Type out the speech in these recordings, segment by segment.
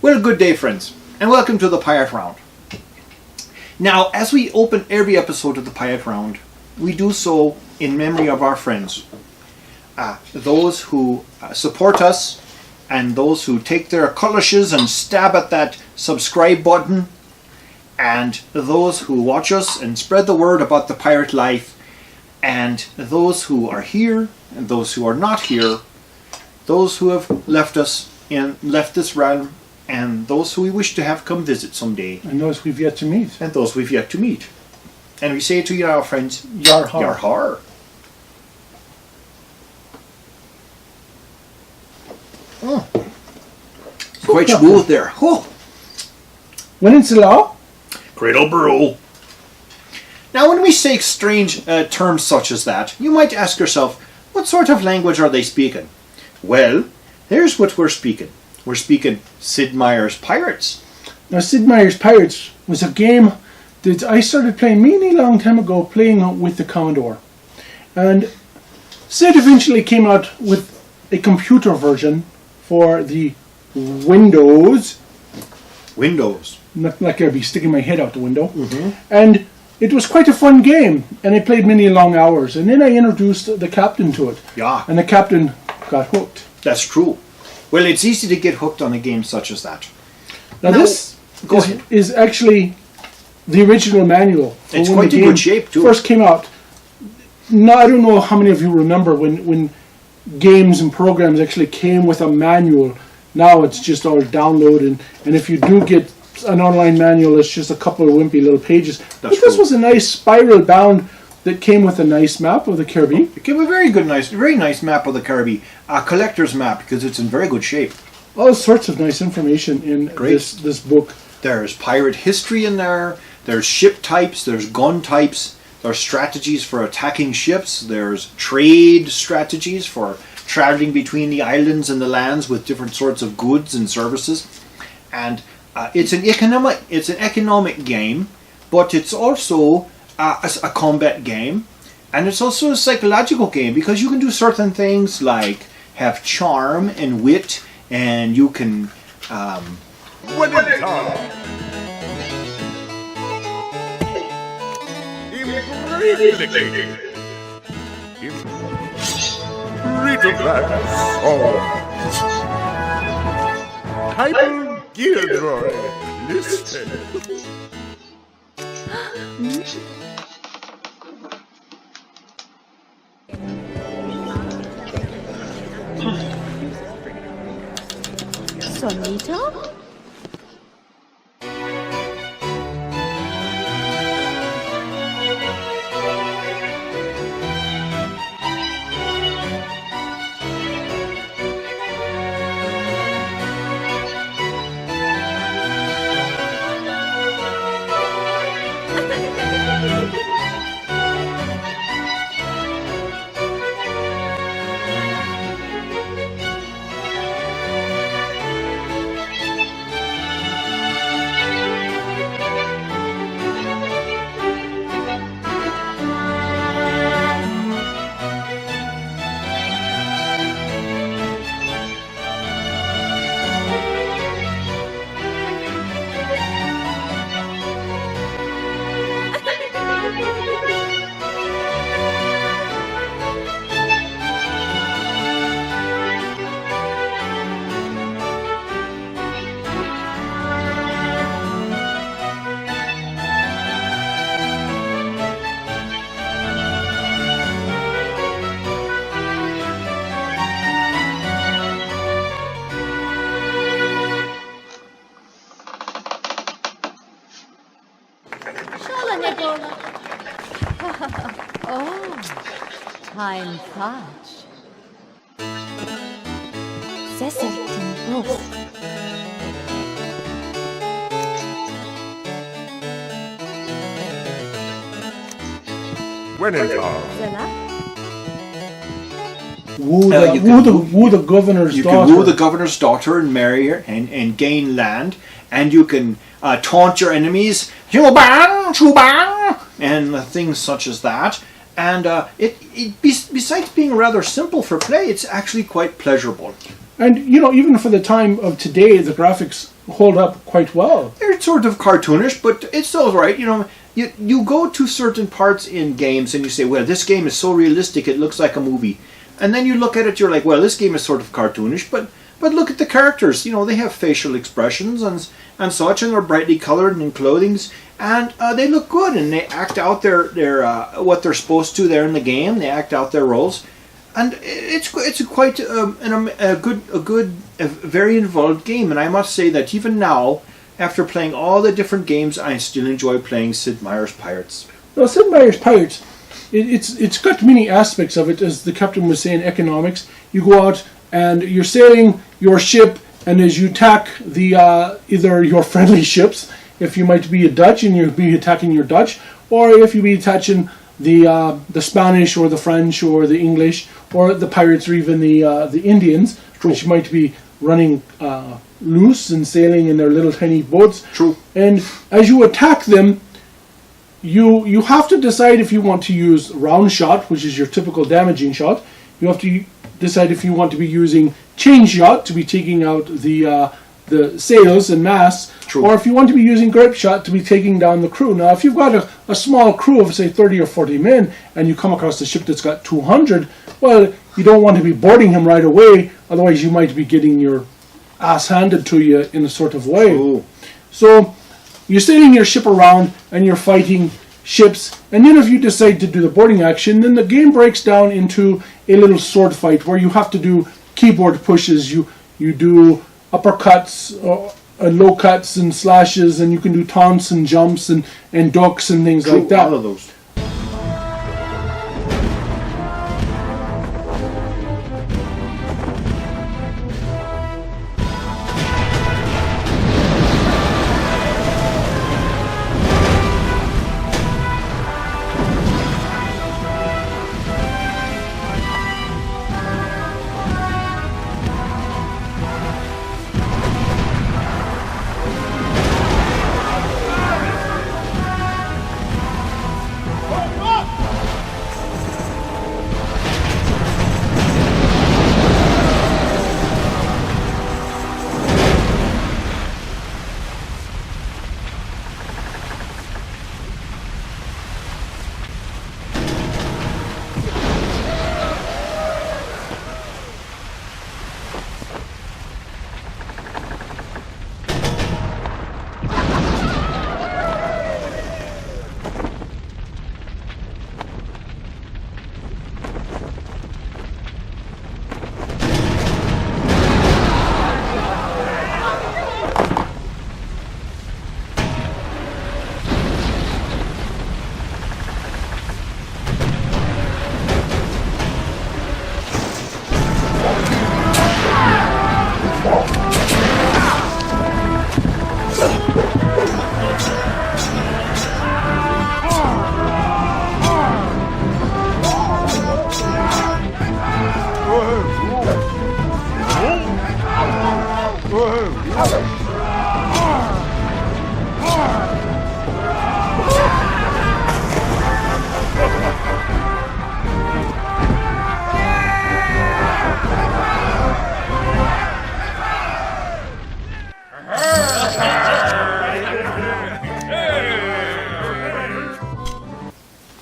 Well, good day, friends, and welcome to the Pirate Round. Now, as we open every episode of the Pirate Round, we do so in memory of our friends. Those who support us, and those who take their cutlashes and stab at that subscribe button, and those who watch us and spread the word about the pirate life, and those who are here and those who are not here, those who have left us and left this realm, and those who we wish to have come visit someday. And those we've yet to meet. And those we've yet to meet. And we say to you now, friends, Yar har. Yar har. Oh. Quite smooth there. Oh. When it's law? Cradle burrow. Now, when we say strange terms such as that, you might ask yourself, what sort of language are they speaking? Well, here's what we're speaking. We're speaking SId Meier's Pirates. Now, SId Meier's Pirates was a game that I started playing many long time ago, playing with the Commodore. And SId eventually came out with a computer version for the Windows. Not like I'd be sticking my head out the window. Mm-hmm. And it was quite a fun game, and I played many long hours. And then I introduced the captain to it. Yeah. And the captain got hooked. That's true. Well, it's easy to get hooked on a game such as that. Now this is actually the original manual. It's quite in good shape too. First came out. Now, I don't know how many of you remember when games and programs actually came with a manual. Now it's just all downloaded, and if you do get an online manual, it's just a couple of wimpy little pages. But this was a nice spiral bound that came with a nice map of the Caribbean. It gave a very nice map of the Caribbean, a collector's map, because it's in very good shape. All sorts of nice information in this book. There's pirate history in there. There's ship types. There's gun types. There's strategies for attacking ships. There's trade strategies for traveling between the islands and the lands with different sorts of goods and services. And it's an economic game, but it's also a combat game, and it's also a psychological game, because you can do certain things like have charm and wit, and you can Title Gilroy, listen. Sonita? Oh, time fudge. C'est certain beau. When in town. Cela? Woo the governor's You daughter. can woo the governor's daughter and marry her and gain land, and you can taunt your enemies, "Shubang, shubang," and things such as that. And besides being rather simple for play, it's actually quite pleasurable. And, you know, even for the time of today, the graphics hold up quite well. They're sort of cartoonish, but it's still right. You go to certain parts in games and you say, well, this game is so realistic it looks like a movie. And then you look at it, you're like, well, this game is sort of cartoonish, but look at the characters. They have facial expressions and such, and they're brightly colored and in clothings, and they look good, and they act out their what they're supposed to there in the game. They act out their roles, and it's quite a very involved game. And I must say that even now, after playing all the different games, I still enjoy playing SId Meier's Pirates. Well, SId Meier's Pirates, it's got many aspects of it, as the captain was saying, economics. You go out and you're sailing your ship, and as you attack the either your friendly ships, if you might be a Dutch and you'll be attacking your Dutch, or if you be attaching the Spanish or the French or the English or the pirates or even the Indians, which might be running loose and sailing in their little tiny boats. True. And as you attack them, you have to decide if you want to use round shot, which is your typical damaging shot. You have to decide if you want to be using chain shot to be taking out the sails and masts, True. or if you want to be using grape shot to be taking down the crew. Now, if you've got a small crew of, say, 30 or 40 men, and you come across a ship that's got 200, well, you don't want to be boarding him right away, otherwise you might be getting your ass handed to you in a sort of way. Ooh. So, you're sailing your ship around, and you're fighting ships, and then if you decide to do the boarding action, then the game breaks down into a little sword fight where you have to do keyboard pushes. You do uppercuts and low cuts and slashes, and you can do taunts and jumps and ducks and things like that. All of those.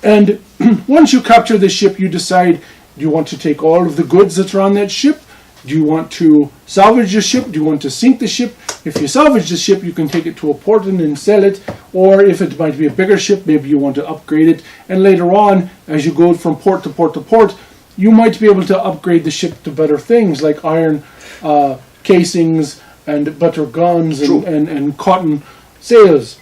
And once you capture the ship, you decide, do you want to take all of the goods that are on that ship? Do you want to salvage the ship? Do you want to sink the ship? If you salvage the ship, you can take it to a port and then sell it. Or if it might be a bigger ship, maybe you want to upgrade it. And later on, as you go from port to port to port, you might be able to upgrade the ship to better things like iron casings and better guns and cotton sails.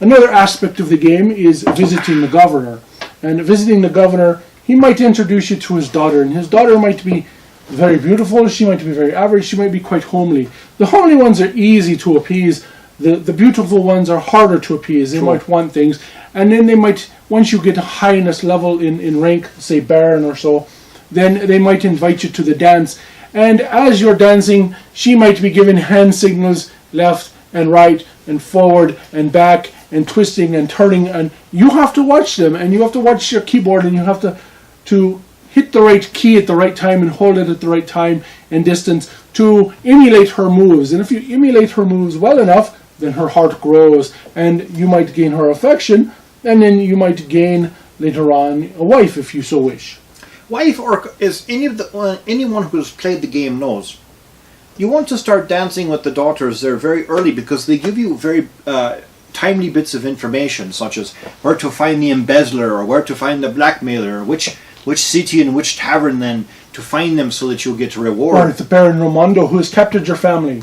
Another aspect of the game is visiting the governor. And visiting the governor, he might introduce you to his daughter. And his daughter might be very beautiful, she might be very average, she might be quite homely. The homely ones are easy to appease. The beautiful ones are harder to appease. They might want things. And then they might, once you get a highness level in rank, say Baron or so, then they might invite you to the dance. And as you're dancing, she might be giving hand signals left and right and forward and back and twisting and turning, and you have to watch them, and you have to watch your keyboard, and you have to hit the right key at the right time and hold it at the right time and distance to emulate her moves. And if you emulate her moves well enough, then her heart grows, and you might gain her affection, and then you might gain later on a wife if you so wish. Wife, or as anyone who has played the game knows, you want to start dancing with the daughters there very early because they give you very timely bits of information, such as where to find the embezzler or where to find the blackmailer, or which city and which tavern then to find them so that you'll get a reward. Or the Baron Raimondo who has captured your family.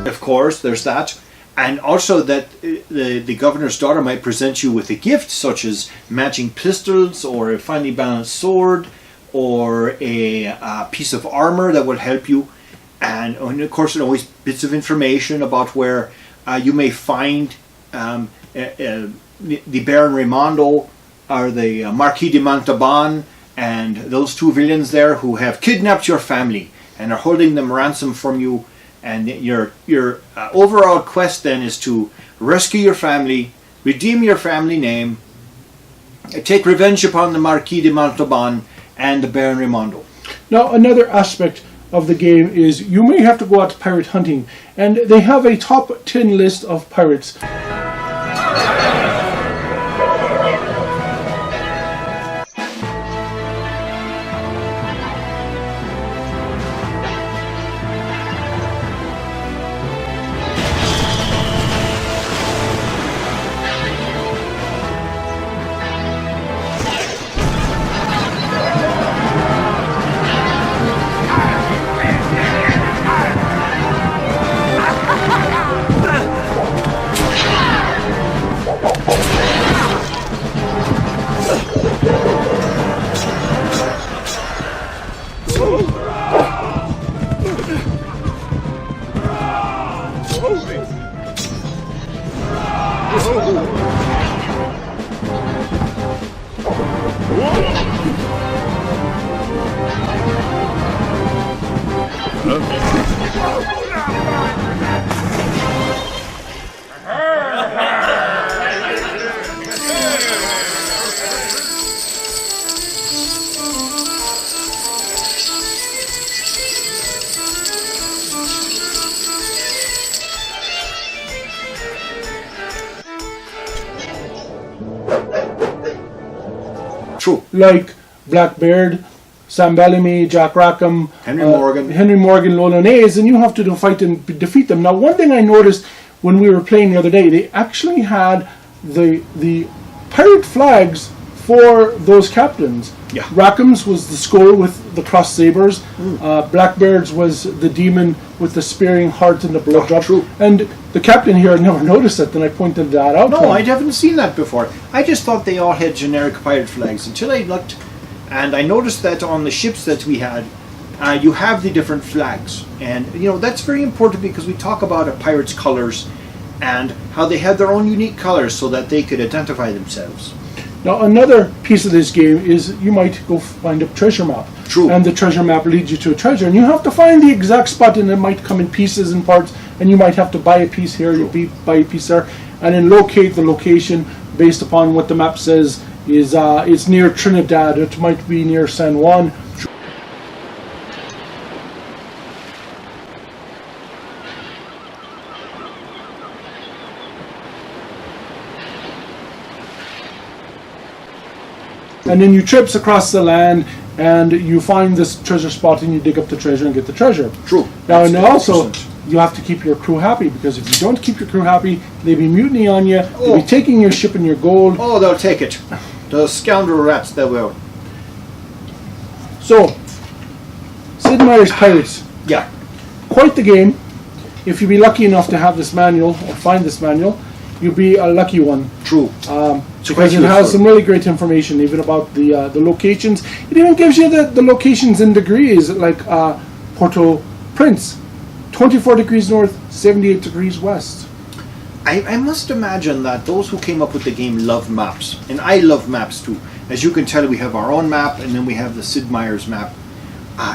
Of course, there's that. And also that the governor's daughter might present you with a gift, such as matching pistols or a finely balanced sword or a piece of armor that will help you. And of course, always bits of information about where you may find the Baron Raimondo or the Marquis de Montauban and those two villains there who have kidnapped your family and are holding them ransom from you. And your overall quest then is to rescue your family, redeem your family name, take revenge upon the Marquis de Montauban and the Baron Raimondo. Now, another aspect of the game is you may have to go out pirate hunting, and they have a top 10 list of pirates. True. Like Blackbeard, Sam Bellamy, Jack Rackham, Henry Morgan, Lola Nays, and you have to defeat them. Now, one thing I noticed when we were playing the other day, they actually had the pirate flags for those captains. Yeah. Rackham's was the skull with the crossed sabers. Blackbeard's was the demon with the spearing heart and the blood drop. True. And the captain here had never noticed it, and I pointed that out. No, I haven't seen that before. I just thought they all had generic pirate flags until I looked, and I noticed that on the ships that we had, you have the different flags. And, that's very important because we talk about a pirate's colors and how they had their own unique colors so that they could identify themselves. Now another piece of this game is you might go find a treasure map. True. And the treasure map leads you to a treasure, and you have to find the exact spot, and it might come in pieces and parts, and you might have to buy a piece here, buy a piece there, and then locate the location based upon what the map says is it's near Trinidad, it might be near San Juan. And then you trips across the land and you find this treasure spot and you dig up the treasure and get the treasure. True. Now, That's and also, 100%. you have to keep your crew happy, because if you don't keep your crew happy, they be mutiny on you, they'll be taking your ship and your gold. Oh, they'll take it. The scoundrel rats, they will. So, SId Meier's Pirates. Yeah. Quite the game. If you be lucky enough to have this manual, or find this manual, you'll be a lucky one. True. Because it has some really great information, even about the locations. It even gives you the locations in degrees, like Port-au-Prince, 24 degrees north, 78 degrees west. I must imagine that those who came up with the game love maps, and I love maps too. As you can tell, we have our own map, and then we have the SId Meier's map.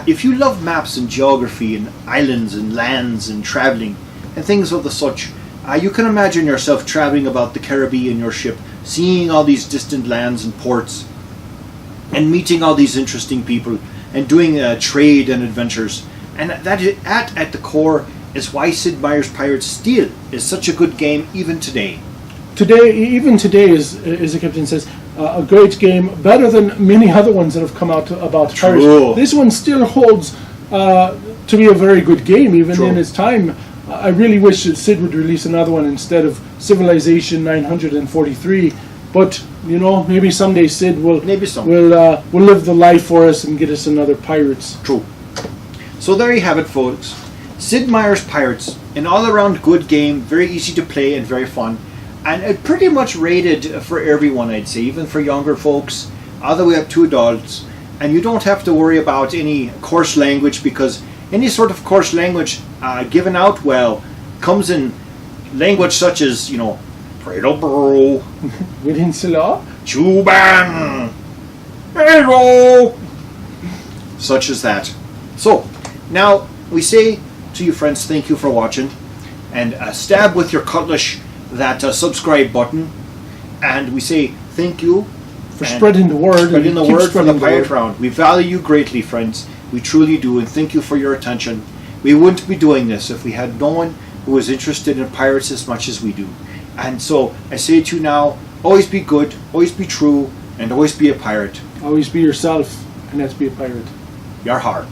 If you love maps and geography and islands and lands and traveling and things of the such, you can imagine yourself traveling about the Caribbean in your ship, seeing all these distant lands and ports, and meeting all these interesting people, and doing trade and adventures. And that at the core is why SId Meier's Pirates still is such a good game even today. Even today, as the captain says, a great game, better than many other ones that have come out about Pirates. This one still holds to be a very good game, even in its time. I really wish that SId would release another one instead of Civilization 943. But you know, maybe someday SId will live the life for us and get us another Pirates. True. So there you have it, folks. SId Meier's Pirates, an all-around good game, very easy to play and very fun, and it pretty much rated for everyone, I'd say, even for younger folks, all the way up to adults. And you don't have to worry about any coarse language, because any sort of coarse language given out comes in language such as, you know, Cradle Bro, Within Silla, Chuban, Hello, such as that. So, now we say to you friends, thank you for watching, and stab with your cutlass that subscribe button, and we say thank you for spreading the word. Spreading the word for the Pirate Round. We value you greatly, friends. We truly do, and thank you for your attention. We wouldn't be doing this if we had no one who was interested in pirates as much as we do. And so I say to you now, always be good, always be true, and always be a pirate. Always be yourself, and let's be a pirate. Your heart.